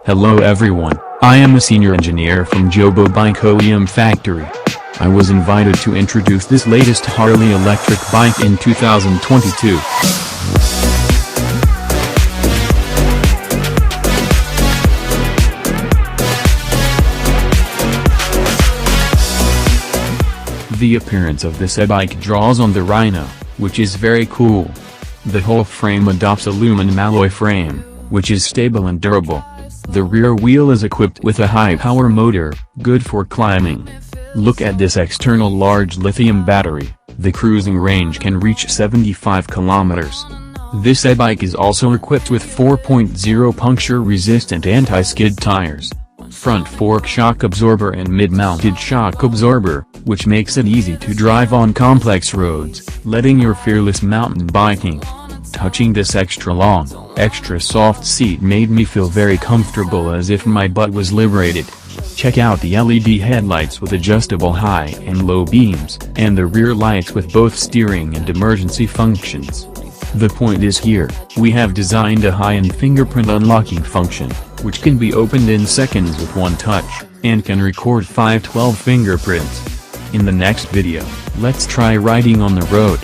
Hello everyone, I am a senior engineer from JOBO Bike OEM factory. I was invited to introduce this latest Harley electric bike in 2022. The appearance of this e-bike draws on the Rhino, which is very cool. The whole frame adopts aluminum alloy frame, which is stable and durable. The rear wheel is equipped with a high-power motor, good for climbing. Look at this external large lithium battery, the cruising range can reach 75 kilometers. This e-bike is also equipped with 4.0 puncture-resistant anti-skid tires, front fork shock absorber and mid-mounted shock absorber, which makes it easy to drive on complex roads, letting your fearless mountain biking. Touching this extra long, extra soft seat made me feel very comfortable, as if my butt was liberated. Check out the LED headlights with adjustable high and low beams, and the rear lights with both steering and emergency functions. The point is here, we have designed a high-end fingerprint unlocking function, which can be opened in seconds with one touch, and can record 512 fingerprints. In the next video, let's try riding on the road.